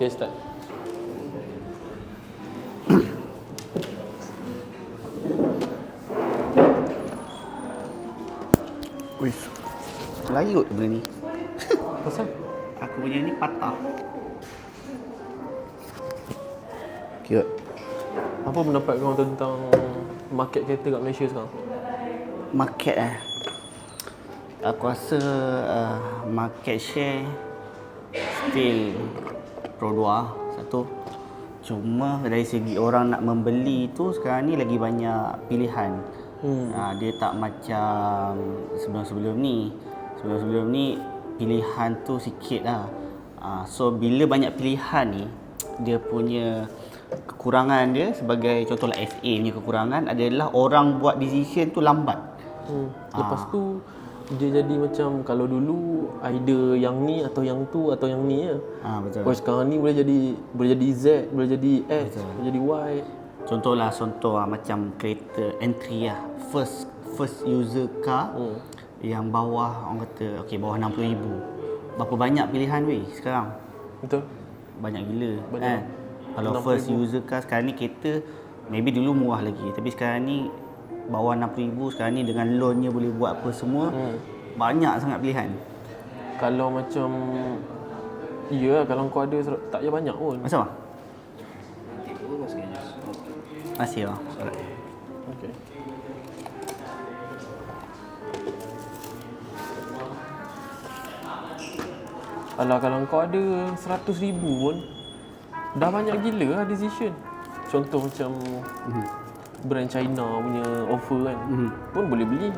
Okay, start. Wih, layut benda ni. Pasal? Aku punya ni patah. Kira Apa pendapat kau tentang market kereta kat Malaysia sekarang? market aku rasa market share still Pro 2 satu. Cuma dari segi orang nak membeli tu sekarang ni lagi banyak pilihan. Dia tak macam sebelum-sebelum ni. Sebelum-sebelum ni pilihan tu sikit lah. So bila banyak pilihan ni, dia punya kekurangan dia sebagai contohlah SA punya kekurangan adalah orang buat decision tu lambat. Lepas tu dia jadi macam kalau dulu either yang ni atau yang tu atau yang ni je. Betul. Oh, sekarang ni boleh jadi Z, boleh jadi X, boleh jadi Y. Contoh macam kereta entry lah. First user car yang bawah orang kata bawah 60,000. Berapa banyak pilihan weh sekarang? Betul. Banyak gila. Banyak. Kalau 60,000. first user car sekarang ni kereta maybe dulu murah lagi, tapi sekarang ni bawah 60,000 sekarang ni dengan loannya boleh buat apa semua. Banyak sangat pilihan. Kalau macam kalau kau ada tak payah banyak pun. Masa bang? Masih bang. Okay. Alah, kalau kau ada 100,000 pun dah banyak gila lah decision. Contoh macam brand China punya offer kan, pun boleh beli.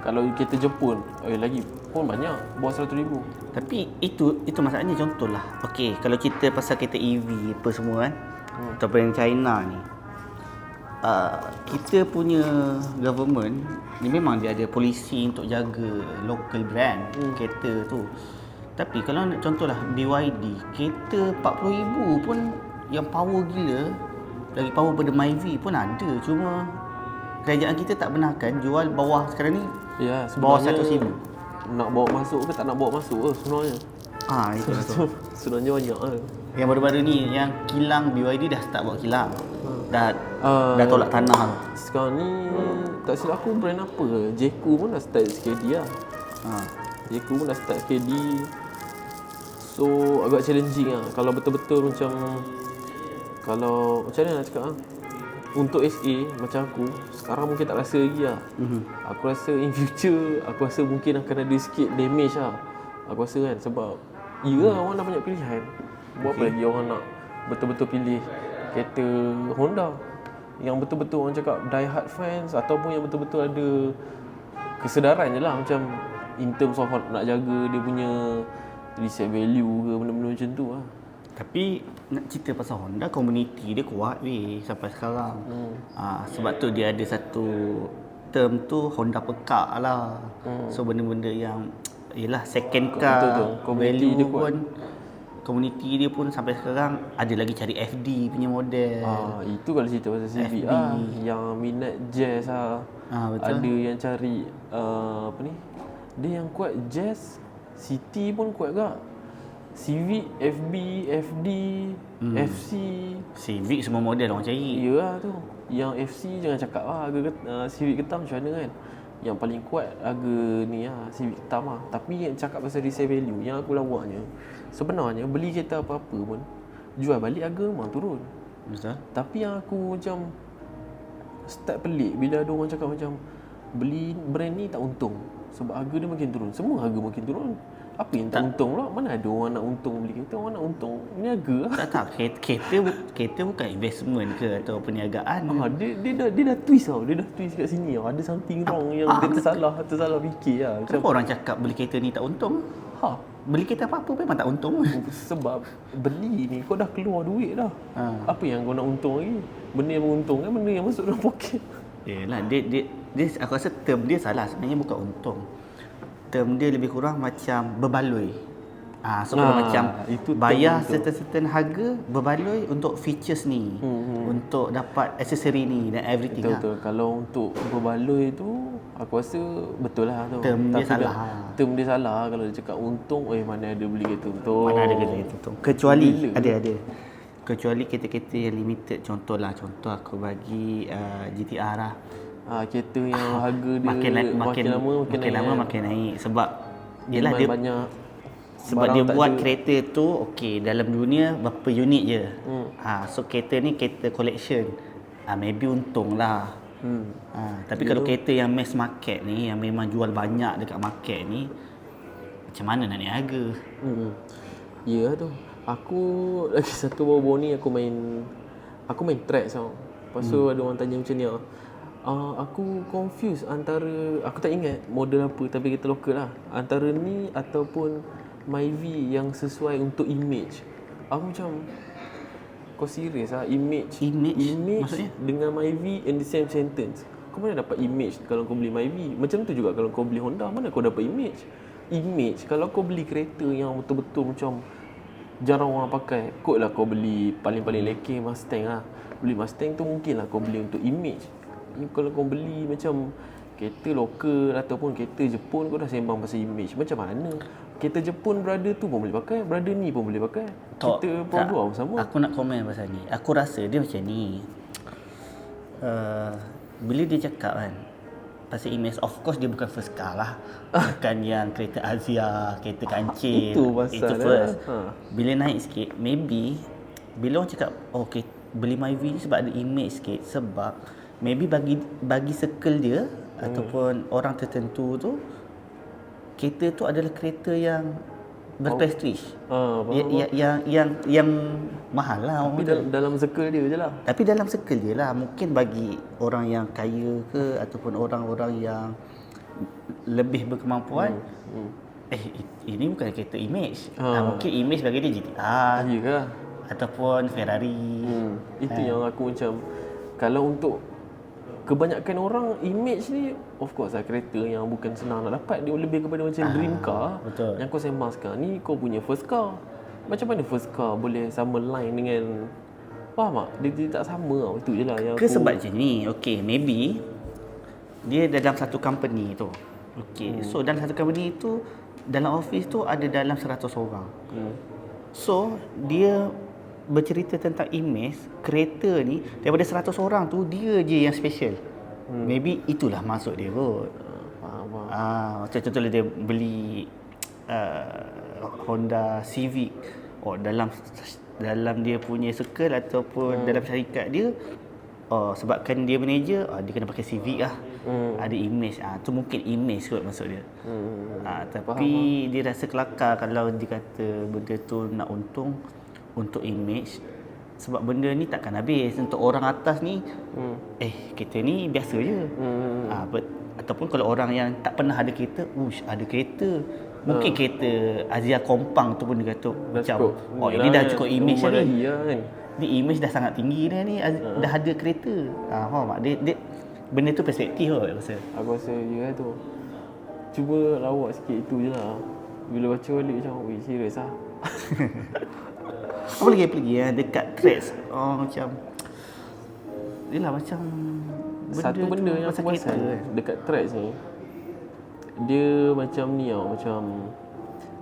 Kalau kereta Jepun lagi pun banyak, bawah 100,000. Tapi itu masalahnya. Contohlah kalau kita pasal kereta EV apa semua kan, ataupun yang China ni, kita punya government ni memang dia ada polisi untuk jaga local brand kereta tu. Tapi kalau nak contohlah BYD, kereta 40,000 pun yang power gila, lagi power pada Myvi pun ada. Cuma kerajaan kita tak benarkan jual bawah sekarang ni. Ya, bawah sebenarnya 100,000. nak bawa masuk ke tak nak bawa masuk sebenarnya. Itu betul. Sebenarnya banyak lah. Yang baru-baru ni yang kilang BYD dah start buat kilang. Dah tolak tanah. Sekarang ni tak silap aku brand apa, Jeku pun dah start SKD lah. Jeku pun dah start SKD. So agak challenging lah. Kalau betul-betul macam mana nak cakap lah, untuk SA macam aku sekarang mungkin tak rasa lagi lah. Aku rasa in future aku rasa mungkin akan ada sikit damage lah. Aku rasa kan, sebab orang dah banyak pilihan. Buat apa lagi orang nak betul-betul pilih kereta Honda yang betul-betul orang cakap die hard fans, ataupun yang betul-betul ada kesedaran je lah, macam in terms of nak jaga dia punya resale value ke benda-benda macam tu lah. Tapi nak cerita pasal Honda, community dia kuat weh sampai sekarang. Sebab tu dia ada satu term tu Honda pekak lah. So benda-benda yang yelah second car Betul. Community value dia kuat. pun, community dia pun sampai sekarang ada lagi cari FD punya model. Itu kalau cerita pasal Civic FB. yang minat jazz lah. Betul. Ada yang cari dia yang kuat jazz, City pun kuat gak. Civic, FB, FD, FC. Civic semua model orang cari. Ya tu. Yang FC jangan cakap lah harga Civic ketam macam mana kan. Yang paling kuat harga ni lah, Civic ketam lah. Tapi yang cakap pasal resale value, yang aku lawaknya, sebenarnya beli kereta apa-apa pun jual balik harga memang turun. Betul. Tapi yang aku macam start pelik bila ada orang cakap macam beli brand ni tak untung sebab harga dia makin turun. Semua harga makin turun. Apa yang tak untung pula? Mana ada orang nak untung beli kereta? Orang nak untung niaga lah. Tak, kereta bukan investment ke atau perniagaan. Dia dah twist tau. Dia dah twist kat sini tau. Ada something wrong yang dia tersalah fikir lah. Kenapa orang cakap beli kereta ni tak untung? Beli kereta apa-apa memang tak untung. Sebab beli ni kau dah keluar duit dah. Apa yang kau nak untung lagi? Benda yang menguntungkan benda yang masuk dalam poket. Yalah, dia aku rasa term dia salah. Sebenarnya bukan untung. Term dia lebih kurang macam berbaloi. So kalau macam itu bayar betul. certain harga berbaloi untuk features ni, untuk dapat aksesori ni dan everything Betul. Kalau untuk berbaloi tu aku rasa betul lah tu. Term dia salah. Term dia salah kalau dia cakap untung, mana ada beli kereta untung. Mana ada kereta itu. Kecuali ada. Kecuali kereta-kereta yang limited, contoh aku bagi GTR lah. Kereta yang harga dia makin lama makin naik sebab yelah dia banyak. sebab dia buat kereta tu dalam dunia berapa unit je. So kereta ni kereta collection. Maybe untung lah. Tapi kalau kereta yang mass market ni, yang memang jual banyak dekat market ni, macam mana nak naik harga? Ya tu. Aku lagi satu baru-baru ni aku main tracks tau. Lepas tu ada orang tanya macam ni aku confuse antara, aku tak ingat model apa tapi kita lokal lah, antara ni ataupun Myvi yang sesuai untuk image. Aku macam, kau serius image maksudnya? dengan Myvi in the same sentence. Kau mana dapat image kalau kau beli Myvi? Macam tu juga kalau kau beli Honda, mana kau dapat image? Image kalau kau beli kereta yang betul-betul macam jarang orang pakai, kot lah kau beli paling-paling leke Mustang lah. Beli Mustang tu mungkin lah kau beli untuk image. Ni kalau kau beli macam kereta lokal ataupun kereta Jepun, kau dah sembang pasal image. Macam mana? Kereta Jepun brother tu pun boleh pakai, brother ni pun boleh pakai. Kita produk pun sama. Aku nak komen pasal ni. Aku rasa dia macam ni. Bila dia cakap kan pasal image, of course dia bukan first car lah. Bukan yang kereta Azia, kereta kancil. Itu first. Bila naik sikit, maybe bila orang cakap beli Myvi sebab ada image sikit, sebab maybe bagi circle dia ataupun orang tertentu tu, kereta tu adalah kereta yang berprestige. Yang mahal lah. Tapi dalam circle dia je lah. Tapi dalam circle dia lah. Mungkin bagi orang yang kaya ke ataupun orang-orang yang lebih berkemampuan, ini bukan kereta image. Mungkin image bagi dia GTR. Ya ke? Ataupun Ferrari. Itu yang aku macam, kalau untuk kebanyakan orang, image ni of course lah kereta yang bukan senang nak dapat. Dia lebih kepada macam dream car. Betul. Yang kau sembang sekarang ni, kau punya first car. Macam mana first car boleh sama line dengan, faham tak? Dia tak sama tau. Itu je lah yang sebab macam ni, maybe dia dalam satu company tu. So dalam satu company tu, dalam office tu ada dalam 100 orang. So dia bercerita tentang image kereta ni, daripada 100 orang tu dia je yang special. Maybe itulah maksud dia kot. Macam contohnya dia beli Honda Civic, dalam dia punya circle ataupun dalam syarikat dia, sebabkan dia manager, dia kena pakai Civic lah. Ada image, tu mungkin image kot maksud dia. Tapi dia rasa kelakar kalau dia kata benda tu nak untung untuk image, sebab benda ni takkan habis. Untuk orang atas ni, kereta ni biasa je. Ataupun kalau orang yang tak pernah ada kereta, ada kereta. Mungkin kereta Azia Kompang tu pun dia kata macam, ini dah cukup image dah ni. Ni image dah sangat tinggi dah ni, dah ada kereta. Faham tak? Dia benda tu perspektif kot aku rasa. Aku rasa ya tu. Cuba lawak sikit, itu je lah. Bila baca balik macam, serius lah. Apa lagi dekat threads? Macam yelah, macam satu benda yang aku perasan dekat threads ni, dia macam ni tau, macam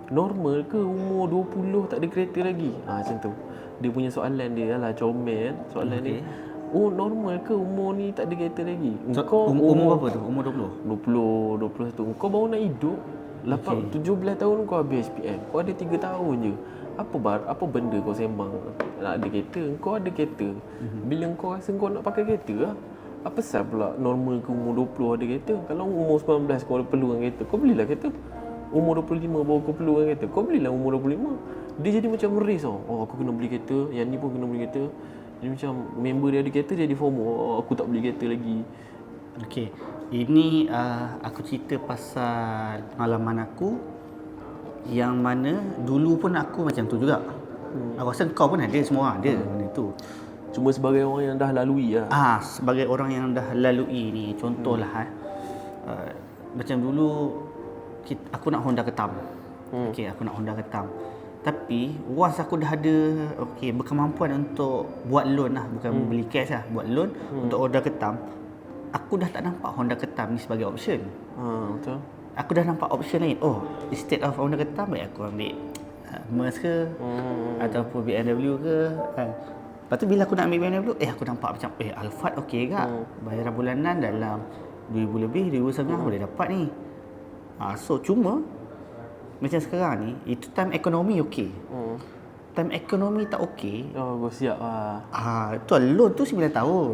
normal ke umur 20 tak ada kereta lagi? Macam tu. Dia punya soalan dia lah, comel soalan dia. Normal ke umur ni tak ada kereta lagi? Kau umur berapa tu? Umur 20, 21. Kau baru nak hidup 17 tahun kau habis SPM. Kau ada 3 tahun je. Apa benda kau sembang nak ada kereta? Kau ada kereta. Bila kau rasa kau nak pakai kereta lah, apa sebab pula normal ke umur 20 ada kereta? Kalau umur 19 kau ada perlukan kereta, kau belilah kereta. Umur 25 baru kau perlukan kereta, kau belilah umur 25. Dia jadi macam race tau. Aku kena beli kereta, yang ni pun kena beli kereta. Jadi macam member dia ada kereta, jadi FOMO. Aku tak beli kereta lagi. Ini aku cerita pasal pengalaman aku, yang mana dulu pun aku macam tu juga. Aku rasa kau pun ada, semua ada benda tu. Cuma sebagai orang yang dah lalui lah. Sebagai orang yang dah lalui ni, contohlah macam dulu aku nak Honda Ketam. Aku nak Honda Ketam. Tapi once aku dah ada berkemampuan untuk buat loan lah, bukan beli cash lah, buat loan untuk Honda Ketam, aku dah tak nampak Honda Ketam ni sebagai option. Betul. Aku dah nampak option lain. Instead of Honda Ketam, baik aku ambil Merc ke ataupun BMW ke. Lepas tu bila aku nak ambil BMW, aku nampak macam Alphard okey ke? Bayaran bulanan dalam 2,000 lebih, 2,500 boleh dapat ni. So cuma macam sekarang ni, itu time ekonomi okey. Time ekonomi tak okey. Gua siap lah. Itu loan tu 9 tahun.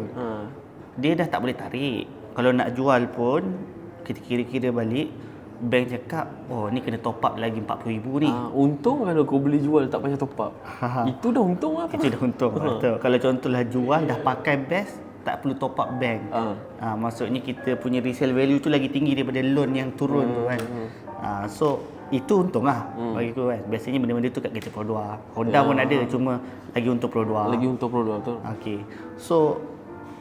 Dia dah tak boleh tarik. Kalau nak jual pun, kita kira-kira balik, bank cakap, ni kena top up lagi 40,000 ni. Untung kalau kau boleh jual tak payah top up. Itu dah untung lah. Itu dah untung. Betul. Kalau contohlah jual dah pakai best, tak perlu top up bank. Maksudnya kita punya resale value tu lagi tinggi daripada loan yang turun tu kan. So itu untung lah bagi aku kan. Biasanya benda-benda tu kat kereta Pro 2. Honda pun ada, cuma lagi untuk Pro 2. Lagi untuk Pro 2 betul. Okey. So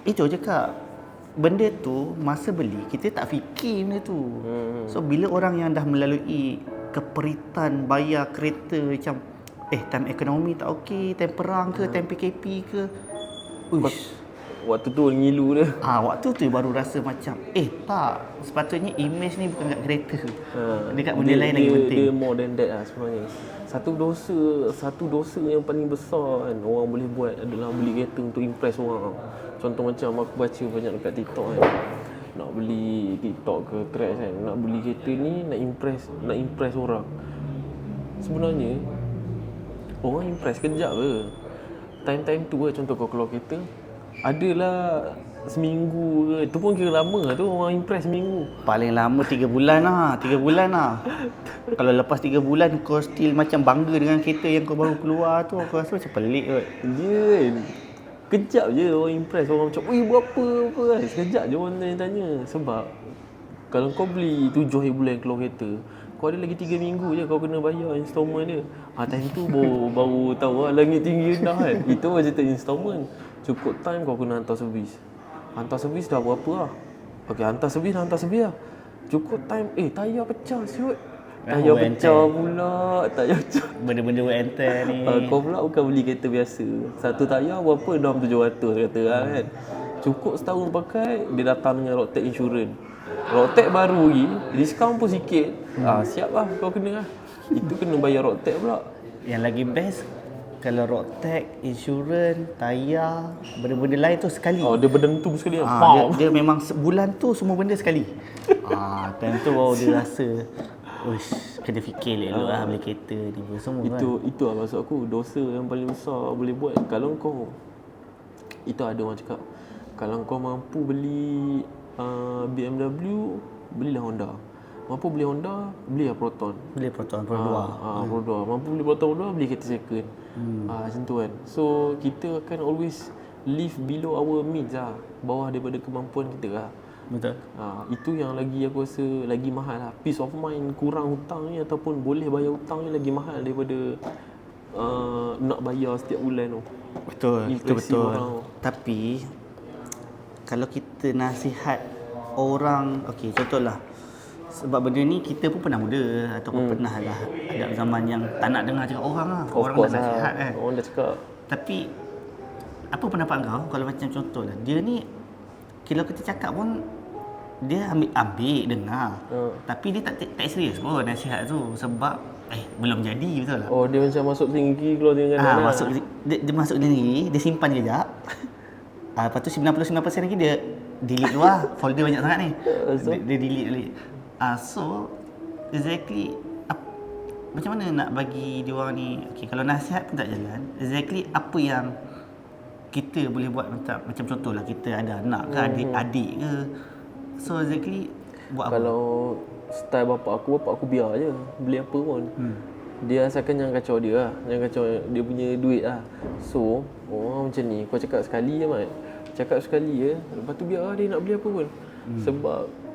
itu je Kak. Benda tu masa beli kita tak fikir benda tu. So bila orang yang dah melalui keperitan bayar kereta macam time ekonomi tak okey, time perang ke, time PKP ke. Waktu tu ngilu dia. Waktu tu baru rasa macam tak, sepatutnya image ni bukan kat kereta. Dekat benda lain lagi penting. Dia more than that lah sebenarnya. Satu dosa yang paling besar kan orang boleh buat adalah beli kereta untuk impress orang. Contoh macam aku baca banyak dekat TikTok kan. Nak beli TikTok ke Threads kan, nak beli kereta ni nak impress orang. Sebenarnya orang impress kejap ke. Time tu contoh kau keluar kereta, adalah seminggu ke, itu pun kira lama tu orang impress seminggu. Paling lama 3 bulan lah. 3 bulan lah. Kalau lepas 3 bulan kau still macam bangga dengan kereta yang kau baru keluar tu, aku rasa macam pelik kot. Kan. Kejap je orang impress, orang macam berapa kan. Sekejap je orang tanya. Sebab kalau kau beli 7 hari bulan keluar kereta, kau ada lagi 3 minggu je kau kena bayar installment dia. Time tu baru tahu lah langit tinggi rendah kan. Itu cerita installment. Cukup time kau kena hantar servis. Hantar servis dah berapa lah? Hantar servis lah. Cukup time, tayar pecah siut. Tayar pecah pula. Benda-benda enter ni. Kau pula bukan beli kereta biasa. Satu tayar berapa? 6,700 kata lah kan. Cukup setahun pakai, dia datang dengan Roadtech Insurance. Roadtech baru lagi, diskaun pun sikit. Siap lah kau kena lah. Itu kena bayar Roadtech pula. Yang lagi best, kalau Roadtech, insurans, tayar, benda-benda lain tu sekali. Dia berdentum sekali. Dia memang sebulan tu semua benda sekali. Time tu baru dia rasa, kena fikir elok lah beli kereta ni semua Itu lah maksud aku, dosa yang paling besar boleh buat. Kalau kau, itu ada orang cakap, kalau kau mampu beli BMW, belilah Honda. Mampu beli Honda, belilah Proton. Beli Proton Pro 2. Pro 2. Mampu beli Proton Pro 2, beli kereta second. Macam tu kan. So kita akan always live below our means lah, bawah daripada kemampuan kita lah. Betul. Itu yang lagi aku rasa lagi mahal lah. Peace of mind kurang hutang ni ataupun boleh bayar hutang ni lagi mahal daripada nak bayar setiap bulan tu. Betul. Tapi kalau kita nasihat orang, contohlah, sebab benda ni kita pun pernah muda ataupun pernah lah ada zaman yang tak nak dengar cakap orang lah. Orang dah nasihat kan. Orang dah cakap. Tapi apa pendapat kau kalau macam contohlah, dia ni kalau kita cakap pun dia ambil dengar. Tapi dia tak serius pun nasihat tu sebab belum jadi, betul lah. Dia macam masuk tinggi keluar dengan masuk dia masuk tinggi, dia simpan kejap. Lepas tu 99% lagi dia delete luar. Folder banyak sangat ni. Dia delete. So exactly macam mana nak bagi dia orang ni, kalau nasihat pun tak jalan, exactly apa yang kita boleh buat. Macam contohlah kita ada anak ke adik ke, so exactly buat apa? Kalau style bapak aku biar je beli apa pun. Dia asalkan jangan kacau dia lah, jangan kacau dia punya duit lah. So orang macam ni, kau cakap sekali je Mat, cakap sekali je, lepas tu biar dia nak beli apa pun. Sebab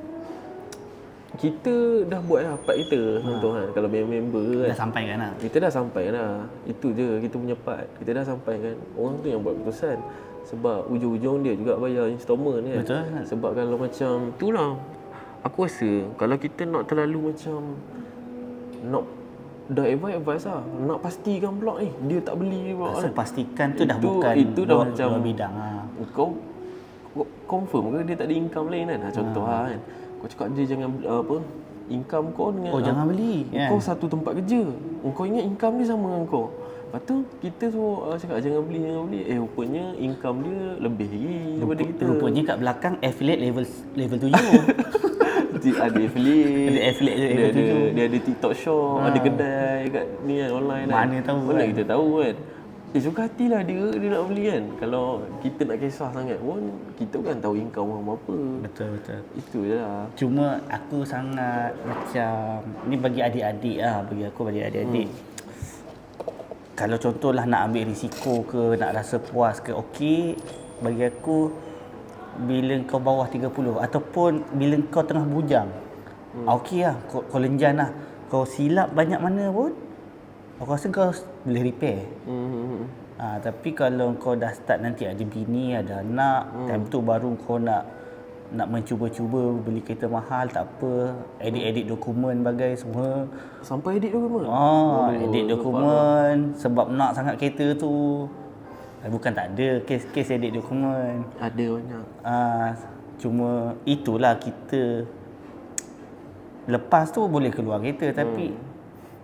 kita dah buat lah part kita, contoh kan, kalau member kan, dah sampaikan lah. Kita dah sampai lah, itu je kita punya part. Kita dah sampaikan, orang tu yang buat keputusan. Sebab ujung-ujung dia juga bayar installment kan. Betul. Sebab kalau macam tu lah, aku rasa kalau kita nak terlalu macam nak dah advice lah. Nak pastikan pula dia tak beli pula So kan. pastikan tu dah bukan itu dah dua, macam dua bidang lah. kau confirm ke dia tak ada income lain kan? Contoh lah kan. Kau cakap dia jangan income kau dengan Jangan beli kan. kau satu tempat kerja. Kau ingat income dia sama dengan kau. Lepas tu kita semua cakap jangan beli. Rupanya income dia lebih lagi daripada kita. Rupanya kat belakang affiliate level 7. Ada affiliate. Ada affiliate level dia ada TikTok shop, ada kedai kat ni kan online kan. Mana tahu Mana kan. kita tahu kan. Suka hatilah dia nak beli kan. Kalau kita nak kisah sangat pun kita bukan tahu income orang berapa. Betul. Itu je lah. Cuma aku sangat macam ni bagi adik-adik lah, bagi adik-adik. Kalau contohlah nak ambil risiko ke, nak rasa puas ke, okey. Bagi aku bila kau bawah 30 ataupun bila kau tengah bujang. Okey lah, kau lenjan lah. Kau silap banyak mana pun aku rasa kau boleh repair. Tapi kalau kau dah start nanti ada bini, ada anak, time tu baru kau nak mencuba-cuba beli kereta mahal, tak apa, edit dokumen bagai semua. Sampai edit dokumen? Edit dokumen sebab nak sangat kereta tu. Bukan tak ada kes edit dokumen. Ada banyak. Cuma itulah kita lepas tu boleh keluar kereta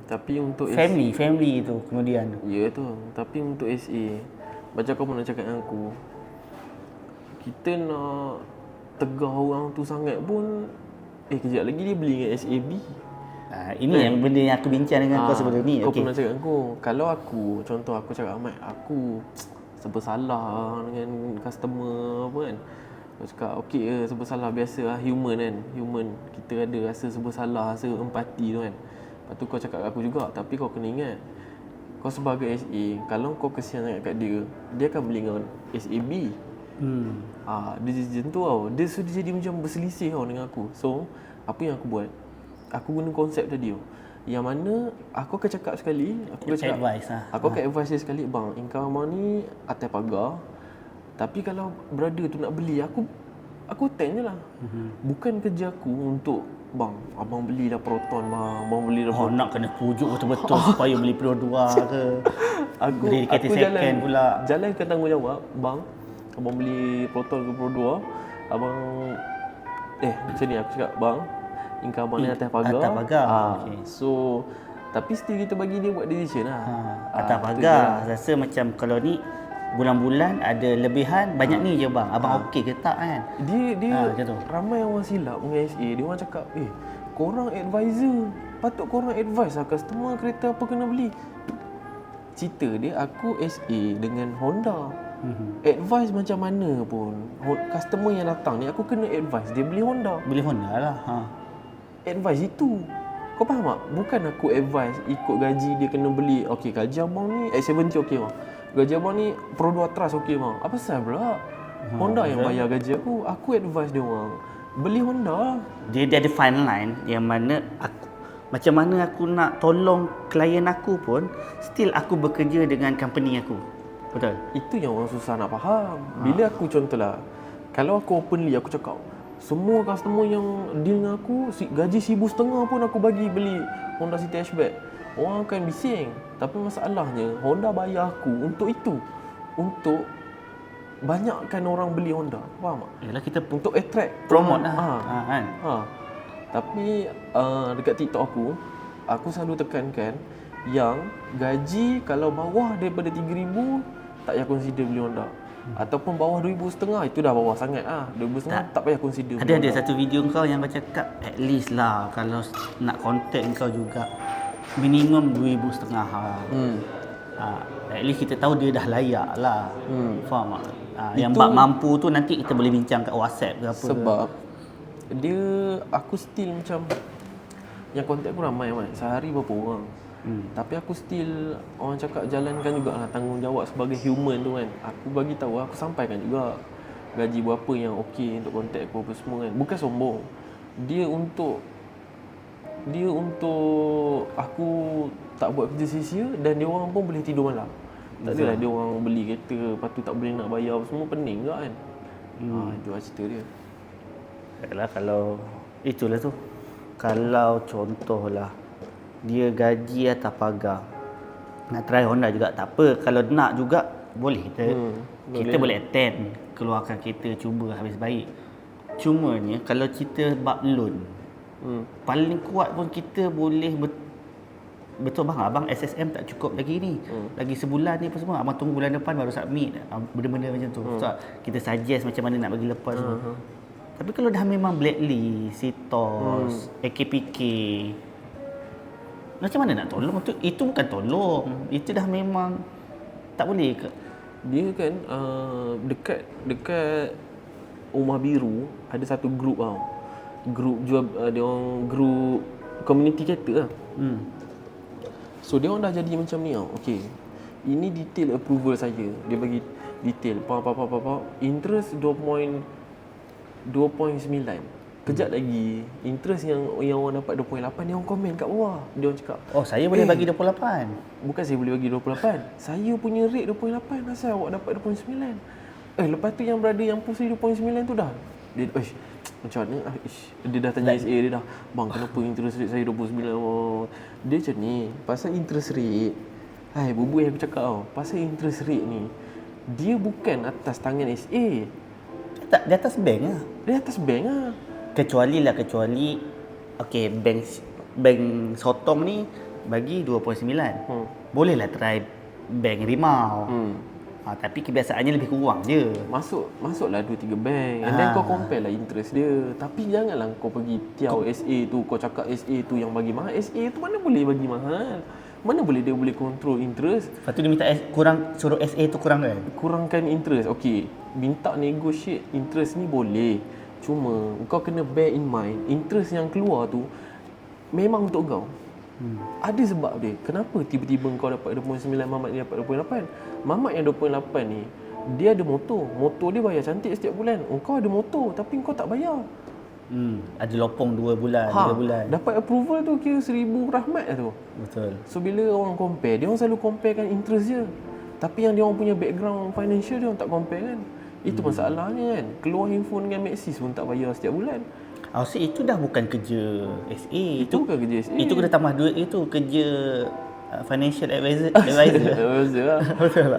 Tapi untuk family tu kemudian. Ya tu. Tapi untuk SA, macam kau pernah cakap dengan aku, kita nak tegah orang tu sangat pun kejap lagi dia beli dengan SAB. Ini yang benda yang aku bincang dengan kau sebelum ni. Kau pernah cakap dengan aku, kalau contoh aku cakap Ahmad, aku serba salah dengan customer apa kan. Kau cakap okey ke, serba salah, biasa lah, human kan. Kita ada rasa serba salah, rasa empati tu kan. Lepas tu kau cakap aku juga, tapi kau kena ingat, kau sebagai SA, kalau kau kesian sangat kat dia akan beli dengan SAB. Dia macam tu tau. Dia jadi macam berselisih tau dengan aku. So, apa yang aku buat? Aku guna konsep tadi tau. Yang mana aku akan cakap sekali, aku akan advise dia sekali, bang, income abang ni atas pagar. Tapi kalau brother tu nak beli, aku thank je lah. Bukan kerja aku untuk, bang, abang belilah Proton bang, abang belilah Proton. Nak kena pujuk betul-betul supaya beli Pro 2 ke. Beli kereta second pula. Jalankan tanggungjawab, bang, abang beli Proton ke Pro 2, abang macam ni aku cakap, bang, income abang ni atas pagar. Atas pagar. Okay. So, tapi still kita bagi dia buat decision lah. Atas pagar. Rasa macam kalau ni bulan-bulan ada lebihan banyak ni je bang. Abang okey ke tak kan? Dia ramai orang silap dengan SA. Dia orang cakap, korang advisor, patut korang advise lah customer kereta apa kena beli. Cerita dia, aku SA dengan Honda. Advice macam mana pun, customer yang datang ni aku kena advice dia beli Honda. Beli Honda lah. Advice itu, kau faham tak? Bukan aku advice ikut gaji dia kena beli. Okey, gaji abang ni X70 okey bang, gaji abang ni Pro 2 Trust okey bang. Apa pasal pula Honda yang bayar gaji aku advice dia orang beli Honda. Dia ada fine line yang mana macam mana aku nak tolong klien aku pun still aku bekerja dengan company aku. Betul? Itu yang orang susah nak faham. Bila aku contohlah, kalau aku openly aku cakap, semua customer yang deal dengan aku gaji 1,500 pun aku bagi beli Honda City Hatchback, orang akan bising. Tapi masalahnya Honda bayar aku untuk itu, untuk banyakkan orang beli Honda. Faham tak? Yalah, kita untuk attract, promote lah. Kan? Tapi dekat TikTok aku selalu tekankan yang gaji kalau bawah daripada 3,000 tak payah consider beli Honda. Ataupun bawah 2,500 itu dah bawah sangat 2,500 tak payah consider. Ada satu video kau yang kau cakap at least lah kalau nak contact kau juga minimum 2,500 at least kita tahu dia dah layak lah. Faham tak? Yang bab mampu tu nanti kita boleh bincang kat WhatsApp ke apa. Sebab dia, aku still macam yang contact aku ramai sehari berapa orang. Tapi aku still, orang cakap jalankan jugalah tanggungjawab sebagai human tu kan. Aku bagi tahu, aku sampaikan juga gaji berapa yang okey untuk kontak aku apa semua kan. Bukan sombong. Dia untuk aku tak buat kerja sia-sia dan dia orang pun boleh tidur malam. Tak adalah dia orang beli kereta lepas tu tak boleh nak bayar apa semua, pening juga kan. Itu lah cerita dia. Yalah, kalau itulah tu. Kalau contohlah dia gaji atas pagar. Nak try Honda juga tak apa. Kalau nak juga boleh kita boleh attend, keluarkan kereta, cuba habis baik. Cumanya kalau kita bab loan, paling kuat pun kita boleh betul bang, abang SSM tak cukup lagi ni. Lagi sebulan ni apa semua. Abang tunggu bulan depan baru submit. Benda-benda macam tu. So, kita suggest macam mana nak bagi lepas semua. Tapi kalau dah memang blacklist, CITOS, AKPK, macam mana nak tolong tu? Itu bukan tolong. Itu dah memang tak boleh ke? Dia kan dekat Rumah Biru ada satu grup tau. Grup jual dia orang grup community kereta lah. So dia orang dah jadi macam ni tau. Okey. Ini detail approval saya. Dia bagi detail interest 2.9. Kejap lagi interest yang orang dapat 2.8 dia orang komen kat bawah. Dia orang cakap, "Oh, saya boleh bagi 28." Bukan saya boleh bagi 28. Saya punya rate 2.8, asal awak dapat 2.9? Lepas tu yang brother yang post 2.9 tu dah. Dia macam mana? Dia dah tanya SA dia dah. Bang, kenapa interest rate saya 29? Dia macam ni, pasal interest rate. Bubuh yang aku cakap tau. Pasal interest rate ni, dia bukan atas tangan SA. Tak, di atas bank lah. Dia atas bank lah. Kecuali okey, bank sotong ni bagi 2.9. Bolehlah try bank rimau. Tapi kebiasaannya lebih kurang je. Masuklah 2-3 bank. And then kau compare lah interest dia. Tapi janganlah kau pergi tiaw SA tu, kau cakap SA tu yang bagi mahal. SA tu mana boleh bagi mahal? Mana boleh dia boleh control interest? Lepas tu dia minta suruh SA tu kurangkan? Kurangkan interest. Okey, minta negotiate interest ni boleh. Cuma kau kena bear in mind, interest yang keluar tu memang untuk kau. Ada sebab dia. Kenapa tiba-tiba kau dapat 2.9, Mamat ni dapat 2.8? Mamat yang 2.8 ni, dia ada motor. Motor dia bayar cantik setiap bulan. Kau ada motor tapi kau tak bayar. Ada lopong 2 bulan, 3 bulan. Dapat approval tu kira 1000 rahmat lah tu. Betul. So bila orang compare, dia orang selalu comparekan interest je. Tapi yang dia orang punya background financial dia orang tak compare kan. Itu masalahnya kan. Keluar handphone dengan Maxis pun tak bayar setiap bulan. Itu dah bukan kerja SA. Itu bukan kerja SA. Itu kena tambah duit, itu kerja financial advisor. Advisor lah.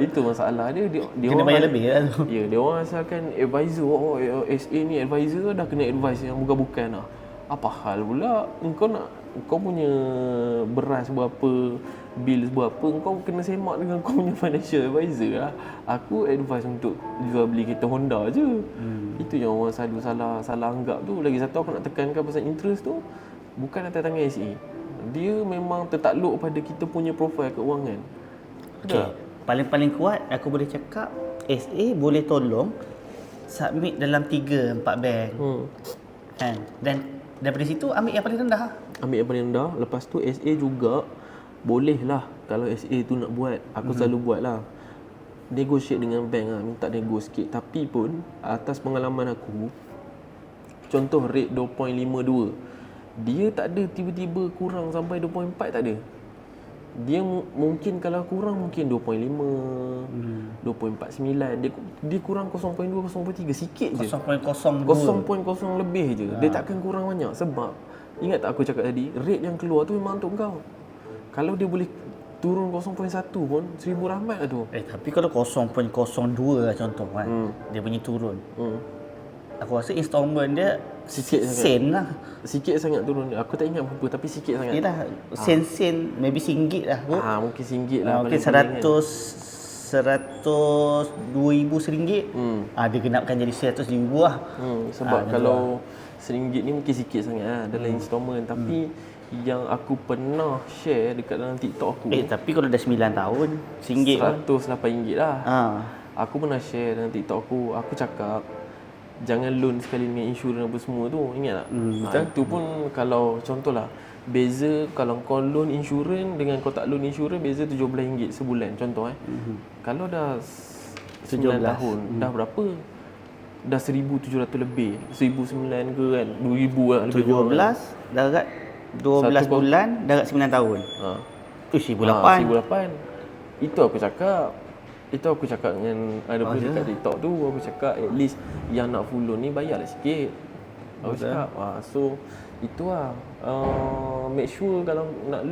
Itu masalah dia. Dia kena bayar lebih lah tu. Ya, dia orang asalkan advisor. SA ni advisor dah kena advise yang bukan-bukan lah. Apa hal pula kau punya beras berapa, bil berapa, kau kena semak dengan kau punya financial advisor lah. Aku advise untuk jual beli kereta Honda je. Itu yang orang selalu salah anggap tu. Lagi satu aku nak tekankan pasal interest tu, bukan atas tangan SA. Dia memang tertakluk pada kita punya profil keuangan. Okay. Paling-paling kuat aku boleh cakap SA boleh tolong submit dalam 3-4 bank. Kan? Dan daripada situ ambil yang paling rendah. Ambil yang paling rendah. Lepas tu SA juga boleh lah kalau SA tu nak buat. Aku selalu buat lah, negotiate dengan bank lah, minta nego sikit. Tapi pun atas pengalaman aku, contoh rate 2.52, dia tak ada tiba-tiba kurang sampai 2.4, tak ada. Dia mungkin kalau kurang mungkin 2.5, 2.49. Dia kurang 0.2, 0.3 sikit je. 0.0 lebih je. Dia takkan kurang banyak. Sebab ingat tak aku cakap tadi, rate yang keluar tu memang untuk kau. Kalau dia boleh turun 0.1 pun 1000 rahmat lah tu. Tapi kalau 0.02 lah contoh kan, dia punya turun. Aku rasa installment dia sikit sangat. Sen lah. Sikit sangat turun. Aku tak ingat berapa tapi sikit sangat. Yelah, sen maybe RM1 lah. Mungkin RM1 lah. Mungkin 2,000 RM1. Dia genapkan jadi 100,000 lah. Sebab kalau RM1 ni mungkin sikit sangat lah dalam installment. Tapi yang aku pernah share dekat dalam TikTok aku, tapi kalau dah 9 tahun RM1 RM108 lah. Aku pernah share dalam TikTok aku. Aku cakap jangan loan sekali dengan insurans apa semua tu. Ingat tak? Itu pun kalau contohlah, beza kalau kau loan insurans dengan kau tak loan insurans, beza RM17 sebulan contoh. Kalau dah 9 tahun, dah berapa? Dah 1,700 lebih. 1,900 ke kan? 2,000 lah lebih. 17 darat 12 bulan darat 9 tahun. RM1,800. Itu aku cakap dengan ada dekat TikTok tu. Aku cakap at least yang nak full loan ni bayarlah sikit. Aku cakap, so itu lah. Make sure kalau nak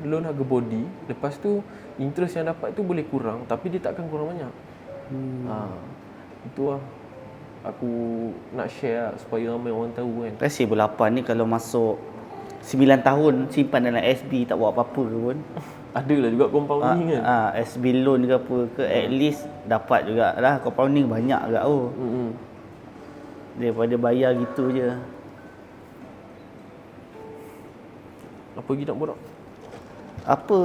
loan harga body. Lepas tu interest yang dapat tu boleh kurang, tapi dia takkan kurang banyak. Itu lah. Aku nak share lah, supaya ramai orang tahu kan. Rasa bulapan ni kalau masuk 9 tahun simpan dalam SB tak buat apa-apa ke pun. Adalah juga compounding kan. SB loan ke apa ke, at least dapat juga lah. Compounding banyak agak daripada bayar gitu je. Apa lagi nak borak? Apa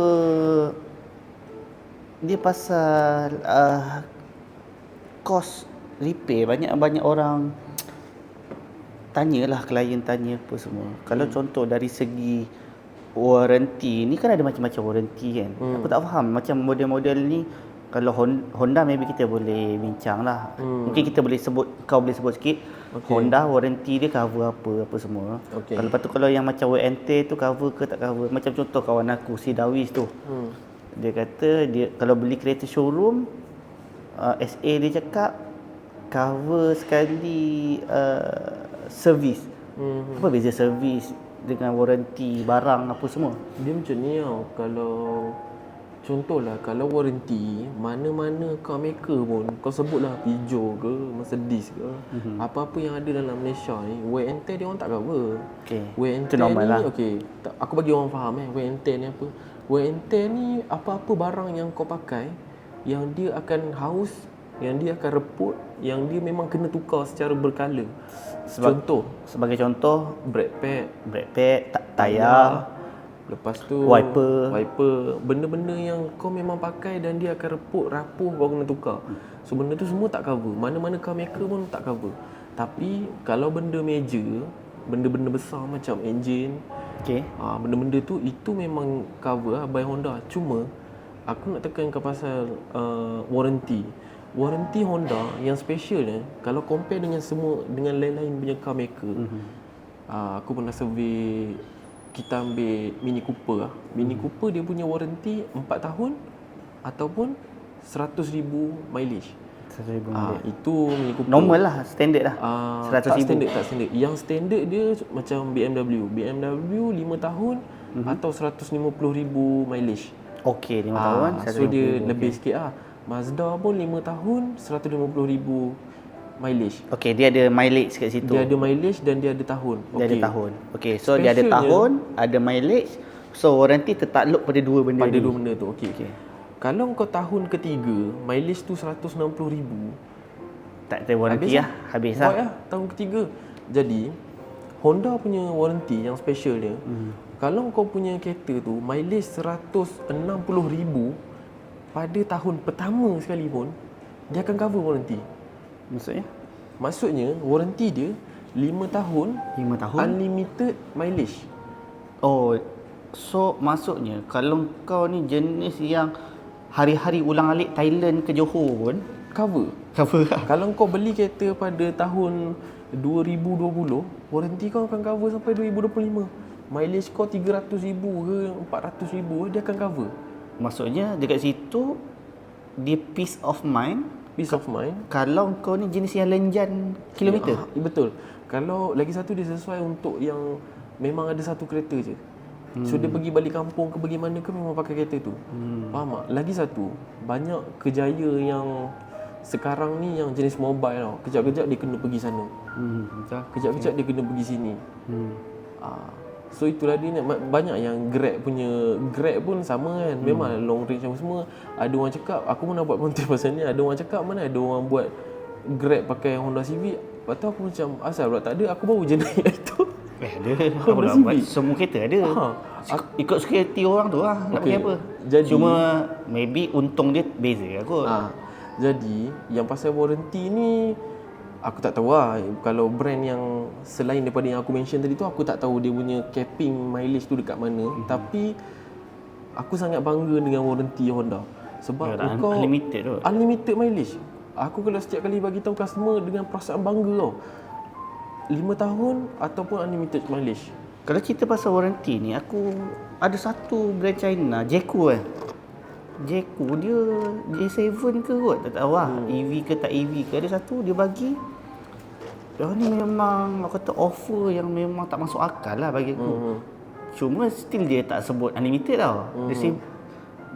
dia pasal cost repair, banyak orang tanyalah, klien tanya apa semua. Kalau contoh dari segi warranty ni kan ada macam-macam warranty kan. Aku tak faham macam model-model ni. Kalau Honda maybe kita boleh bincang lah. Mungkin kita boleh sebut, kau boleh sebut sikit. Honda warranty dia cover apa semua. Kalau lepas tu kalau yang macam WNT tu cover ke tak cover. Macam contoh kawan aku si Dawis tu. Dia kata dia kalau beli kereta showroom, SA dia cakap cover sekali servis. Apa beza servis dengan warranty barang apa semua? Dia macam ni tau. Kalau contohlah, kalau warranty, mana-mana car maker pun, kau sebutlah Peugeot ke, Mercedes ke, apa-apa yang ada dalam Malaysia ni, wear and tear dia orang tak cover. Wear and tear ni, aku bagi orang faham wear and tear ni apa. Wear and tear ni apa-apa barang yang kau pakai, yang dia akan haus, yang dia akan reput, yang dia memang kena tukar secara berkala. Sebagai contoh, brake pad, tayar, lepas tu wiper, benda-benda yang kau memang pakai dan dia akan reput, rapuh, kau kena tukar. So benda tu semua tak cover. Mana-mana car maker pun tak cover. Tapi kalau benda major, benda-benda besar macam engine, benda-benda tu itu memang cover by Honda. Cuma aku nak tekankan pasal warranty. Warranty Honda yang special kalau compare dengan lain-lain punya car maker. Aku pernah survey, kita ambil Mini Cooper lah. Mini Cooper dia punya warranty 4 tahun ataupun 100,000 mileage. 100,000 mileage. Itu Mini Cooper. Normal lah, standard lah. 100,000. Tak standard. Yang standard dia macam BMW 5 tahun atau 150,000 mileage. 5 tahun. So dia lebih sikit lah. Mazda pun 5 tahun 150,000 mileage. Dia ada mileage kat situ. Dia ada mileage dan dia ada tahun. Dia ada tahun. So dia ada tahun, ada mileage. So warranty tertakluk pada dua benda tu. Kalau kau tahun ketiga, mileage tu 160,000, tak ada warranty habis lah. Tahun ketiga. Jadi Honda punya warranty yang special dia, kalau kau punya kereta tu mileage 160,000 pada tahun pertama sekali pun, dia akan cover warranty. Maksudnya warranty dia 5 tahun unlimited mileage. So maksudnya kalau kau ni jenis yang hari-hari ulang-alik Thailand ke Johor pun cover lah. Kalau kau beli kereta pada tahun 2020, warranty kau akan cover sampai 2025. Mileage kau 300,000 ke 400,000, dia akan cover. Maksudnya dekat situ dia peace of mind kalau kau ni jenis yang lenjan kilometer. Betul. Kalau lagi satu dia sesuai untuk yang memang ada satu kereta je. So dia pergi balik kampung ke pergi mana ke memang pakai kereta tu. Faham tak? Lagi satu, banyak kejaya yang sekarang ni yang jenis mobile tau. Kejap-kejap dia kena pergi sana. Kejap-kejap dia kena pergi sini. So itulah dia, banyak yang Grab pun sama kan. Memang long range semua. Ada orang cakap, aku pun nak buat konten pasal ni. Ada orang cakap mana ada orang buat Grab pakai Honda Civic. Lepas tu aku macam asal pula tak ada. Aku baru je naik itu. Ada. Honda Civic. Semua kereta ada. Ikut suka hati orang tu lah. Nak pakai apa. Jadi, cuma maybe untung dia beza kot. Jadi yang pasal warranty ni aku tak tahu lah. Kalau brand yang selain daripada yang aku mention tadi tu, aku tak tahu dia punya capping mileage tu dekat mana. Tapi aku sangat bangga dengan warranty Honda. Sebab kau unlimited mileage. Aku kalau setiap kali bagi tahu customer dengan perasaan bangga tau. 5 tahun ataupun unlimited mileage. Kalau cerita pasal warranty ni, aku ada satu brand China, Jayco Jayco dia J7 ke kot, tak tahu lah. EV ke tak EV ke. Ada satu dia bagi ni memang aku kata offer yang memang tak masuk akal lah bagi aku. Cuma still dia tak sebut unlimited tau.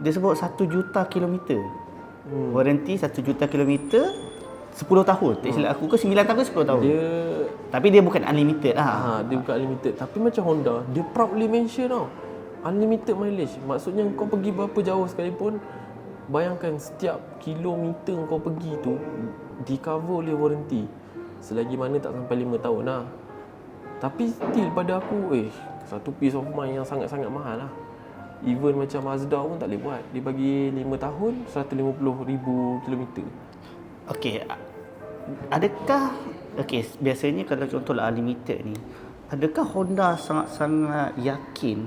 Dia sebut 1 juta kilometer. Warranty 1 juta kilometer 10 tahun. Tak silap aku ke 9 tahun ke 10 tahun. Tapi dia bukan unlimited lah. Dia bukan unlimited. Tapi macam Honda, dia proudly mention tau, unlimited mileage. Maksudnya kau pergi berapa jauh sekalipun, bayangkan setiap kilometer kau pergi tu di cover oleh warranty. Selagi mana tak sampai 5 tahun lah. Tapi still pada aku, satu piece of mind yang sangat-sangat mahal lah. Even macam Mazda pun tak boleh buat. Dia bagi 5 tahun 150,000 kilometer. Okey, adakah biasanya kalau contohlah unlimited ni, adakah Honda sangat-sangat yakin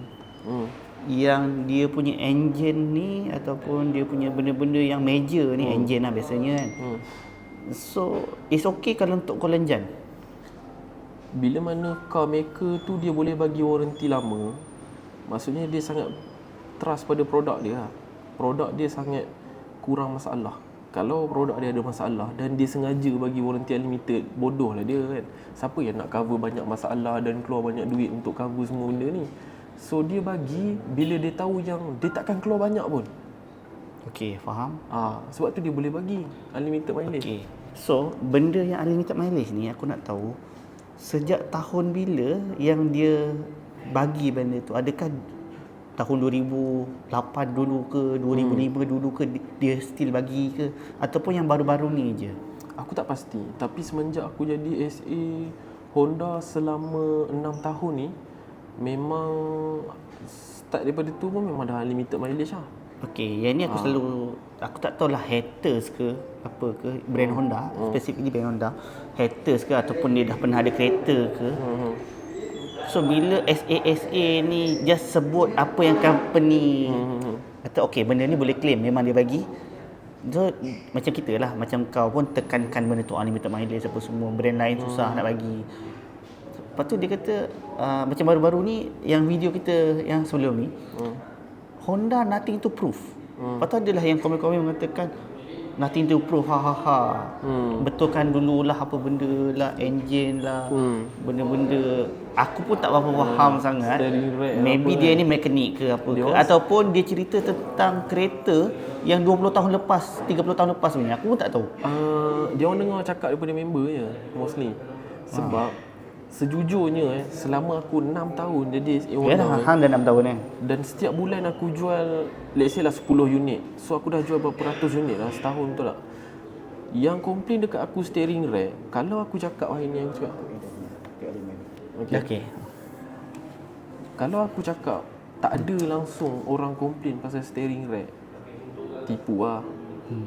yang dia punya engine ni ataupun dia punya benda-benda yang major ni, engine lah biasanya kan. So, it's okay kalau untuk Kolenjan. Bila mana car maker tu dia boleh bagi warranty lama, maksudnya dia sangat trust pada produk dia lah. Produk dia sangat kurang masalah. Kalau produk dia ada masalah dan dia sengaja bagi warranty unlimited, bodoh lah dia kan. Siapa yang nak cover banyak masalah dan keluar banyak duit untuk cover semua benda ni? So dia bagi bila dia tahu yang dia takkan keluar banyak pun. Okey, faham. Sebab tu dia boleh bagi unlimited mileage. Okey. So, benda yang unlimited mileage ni aku nak tahu sejak tahun bila yang dia bagi benda tu? Adakah tahun 2008 dulu ke 2005 dulu ke dia still bagi ke, ataupun yang baru-baru ni je? Aku tak pasti, tapi semenjak aku jadi SA Honda selama 6 tahun ni, memang start daripada tu pun memang dah unlimited mileage lah. Okey, yang ni aku selalu, aku tak tahulah haters ke apa ke brand Honda, specifically brand Honda, haters ke ataupun dia dah pernah ada kereta ke. So bila SASA ni just sebut apa yang company kata okey benda ni boleh claim, memang dia bagi. So macam kita lah, macam kau pun tekankan benda tu unlimited mileage apa semua, brand lain susah nak bagi. Lepas tu dia kata macam baru-baru ni yang video kita yang sebelum ni, Honda nothing to prove. Lepas tu adalah yang komen-komen mengatakan nothing to prove, betulkan dululah apa benda lah, engine lah, benda-benda aku pun tak berapa faham sangat. Maybe dia ni mekanik ke apa ke, ataupun dia cerita tentang kereta yang 20 tahun lepas, 30 tahun lepas sebenarnya. Aku pun tak tahu. Dia orang dengar cakap daripada member je mostly. Sebab sejujurnya selama aku 6 tahun jadi SA Honda, hang dah 6 tahun kan. dan setiap bulan aku jual let's say lah 10 unit. So aku dah jual berapa ratus unit lah setahun, betul tak? Yang komplain dekat aku steering rack, kalau aku cakap hari ni aku cakap Okey. kalau aku cakap tak ada langsung orang komplain pasal steering rack, tipu lah.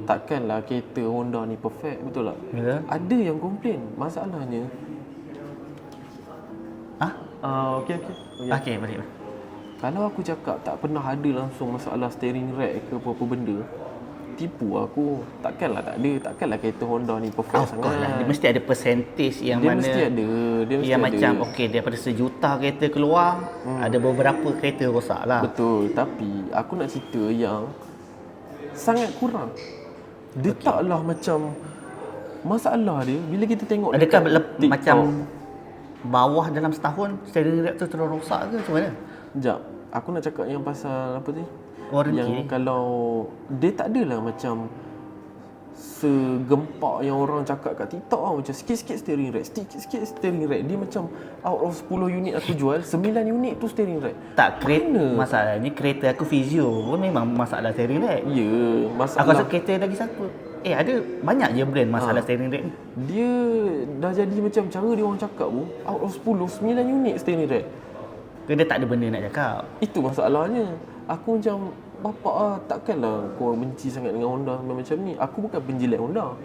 Takkanlah kereta Honda ni perfect, betul tak? Betul. Ada yang komplain. Masalahnya Okey, balik. kalau aku cakap tak pernah ada langsung masalah steering rack ke apa-apa benda, tipu aku. Takkanlah tak ada. Takkanlah kereta Honda ni perfect sangat. Dia mesti ada percentage yang Dia mana mesti ada. Dia mesti yang ada. macam okey daripada 1 juta kereta keluar, ada beberapa kereta rosak lah. Betul. Tapi aku nak cerita yang sangat kurang. Dia taklah macam masalah dia bila kita tengok Adakah dekat macam bawah dalam setahun steering rack tu terus rosak ke macam mana? Sekejap, aku nak cakap yang pasal apa tadi? Warranty. Yang kalau dia tak adalah macam segempak yang orang cakap kat TikTok lah, macam sikit-sikit steering rack, sikit-sikit steering rack. Dia macam out of 10 unit aku jual, 9 unit tu steering rack. Tak, kereta masalahnya kereta aku Vizio pun memang masalah steering rack. Ya, Aku masalah rasa kereta lagi siapa? Ada banyak je brand masalah steering rack ni. dia dah jadi macam cara dia orang cakap pun, out of 10, 9 unit steering rack. Dia tak ada benda nak cakap. Itu masalahnya. Aku macam, bapak takkanlah kau benci sangat dengan Honda macam ni. Aku bukan penjilat Honda.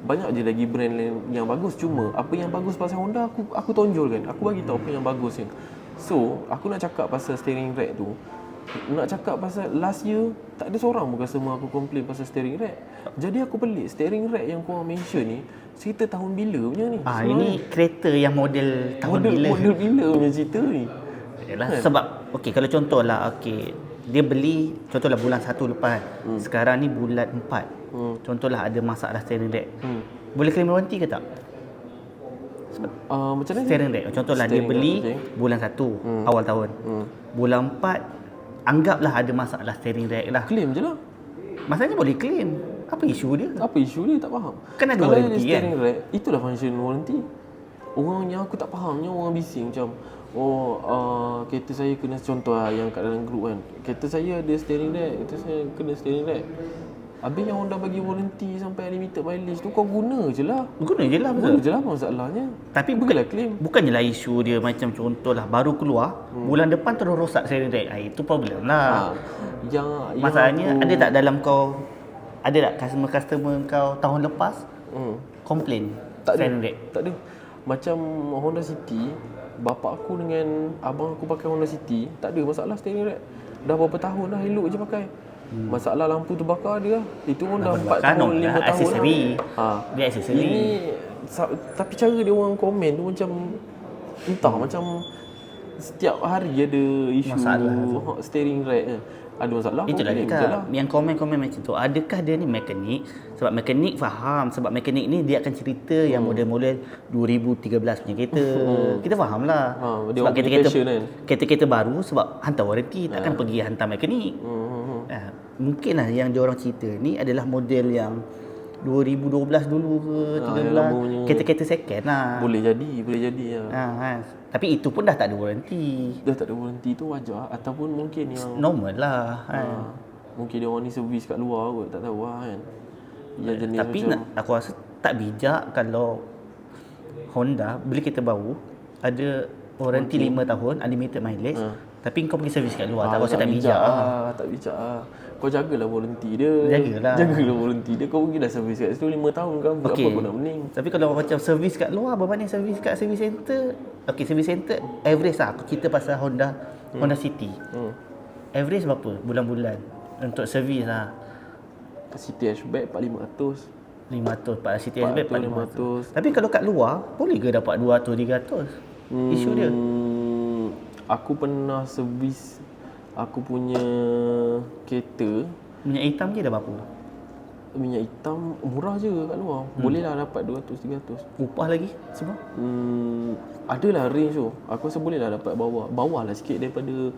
Banyak je lagi brand lain yang bagus. Cuma apa yang bagus pasal Honda aku tonjolkan. Aku bagi tahu apa yang bagusnya. So, aku nak cakap pasal steering rack tu. Nak cakap pasal last year tak ada seorang pun customer aku complain pasal steering rack. Jadi aku pelik, steering rack yang kau mention ni cerita tahun bila punya ni? Ini kereta yang model tahun bila. Model bila punya cerita ni? Yalah, sebab okey kalau contohlah dia beli contohlah bulan 1 lepas. Sekarang ni bulan 4. Contohlah ada masalah steering rack. Boleh claim warranty ke tak? Macam mana? Steering rack. Contohlah dia Steering beli rack, okay. bulan 1 awal tahun. Bulan 4 anggaplah ada masalah steering rack lah. Claim je lah. Masalahnya boleh claim. Apa isu dia? Apa isu dia, tak faham. Kan ada Kalau warranty, ada steering rack, itulah function warranty. Orang yang aku tak fahamnya, orang bising macam kereta saya kena, contoh lah yang kat dalam group kan, kereta saya ada steering rack, kereta saya kena steering rack. Habis yang orang dah bagi warranty sampai limited mileage tu, kau guna je lah. Guna je lah, Guna betul. je lah, apa masalahnya. Tapi Pergilah claim. bukannya lah isu dia macam contohlah baru keluar, bulan depan terus rosak steering rack. Itu problem lah. Yang Masalahnya aku, ada tak dalam kau, ada tak customer kau tahun lepas komplain tak ada. steering rack? Tak ada. Macam Honda City, bapak aku dengan abang aku pakai Honda City, tak ada masalah steering rack. Dah berapa tahun dah elok je pakai. Masalah lampu terbakar dia lah. Itu pun dah 4 terbakar, tahun, 5 tahun aksesori. lah. Dia aksesori. Ini tapi cara dia orang komen tu macam entah, macam setiap hari ada isu Masalah steering rack kan. Ada masalah. Itulah dia komplain je lah. kak. Yang komen-komen macam tu, adakah dia ni mekanik? Sebab mekanik faham. Sebab mekanik ni dia akan cerita yang model-model 2013 punya kereta. Kita faham lah. Dia Sebab orang punya passion kan. kereta-kereta baru sebab hantar warranty, takkan pergi hantar mekanik. Mungkin lah yang dia orang cerita ni adalah model yang 2012 dulu ke 13. Kereta-kereta second lah. Boleh jadi ya. Kan. Tapi itu pun dah tak ada warranty. Dah tak ada warranty tu wajar, ataupun mungkin yang Normal lah kan. mungkin dia orang ni servis kat luar kot, tak tahu lah kan. Yang jenis Tapi macam aku rasa tak bijak kalau Honda beli kereta baru ada warranty 5 tahun, unlimited mileage, tapi kau pergi servis kat luar. Tak rasa tak bijak lah. Tak bijak lah. Kau jagalah warranty dia. Jagalah. Jagalah warranty dia. Kau pergilah servis kat situ 5 tahun kan. Buat apa kau nak mening. Tapi kalau macam servis kat luar berbanding servis kat service center. Okey, service center average lah. Aku cerita pasal Honda City. Average berapa bulan-bulan untuk servis lah? City hatchback 4500. 500, 400 City hatchback 400. 500. Tapi kalau kat luar boleh ke dapat 200, 300? Isu dia. Aku pernah servis aku punya kereta. Minyak hitam je dah berapa? Minyak hitam murah je kat luar. Boleh lah dapat 200, 300. Upah lagi semua? Adalah range tu. Aku rasa boleh lah dapat bawah lah sikit daripada.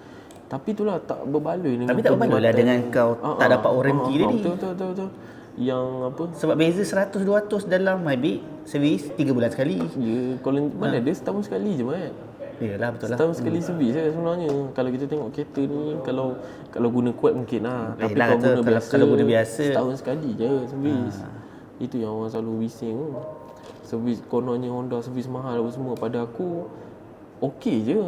Tapi itulah tak berbaloi dengan. Tapi tak berbaloi lah dengan kau tak dapat warranty tadi. Betul. Yang apa? Sebab beza 100-200 dalam maybe servis 3 bulan sekali. Ya, kalau mana ada setahun sekali je Mat. Yalah, betul lah. Setahun sekali servis sebenarnya. Kalau kita tengok kereta ni, kalau guna kuat mungkin lah. Tapi Yelah, kalau guna biasa, kalau guna biasa setahun sekali je servis. Itu yang orang selalu bising tu. Servis kononnya Honda servis mahal apa semua. Pada aku okey je.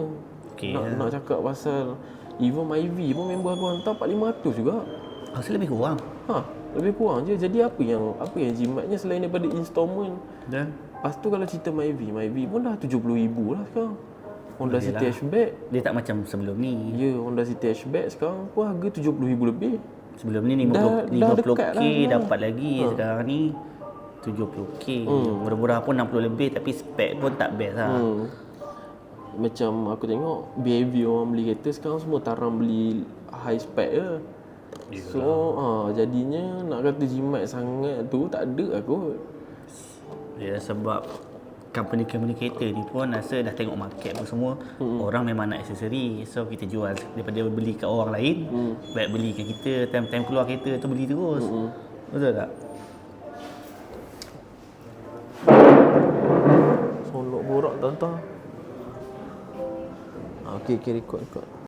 Nak cakap pasal even Myvi pun member aku hantar 4500 juga. Rasa lebih kurang. Lebih kurang je. Jadi apa yang jimatnya selain daripada installment. Dan Lepas tu kalau cerita Myvi pun dah 70,000 lah sekarang. Honda City hatchback. dia tak macam sebelum ni. Ya, Honda City hatchback sekarang pun harga 70,000 lebih. Sebelum ni Dah 50k dekat lah. dapat lagi. Sekarang ni 70k. Murah-murah pun 60 lebih tapi spek pun tak best lah. Macam aku tengok behavior orang beli kereta sekarang semua tarang beli high spec je. So jadinya nak kata jimat sangat tu tak ada aku. Ya, sebab company-company kereta ni pun rasa dah tengok market pun semua. Orang memang nak aksesori. So kita jual daripada beli kat orang lain. Baik beli kat kita, time-time keluar kereta tu beli terus. Betul tak? Sonok borak tuan-tuan. Okey, record.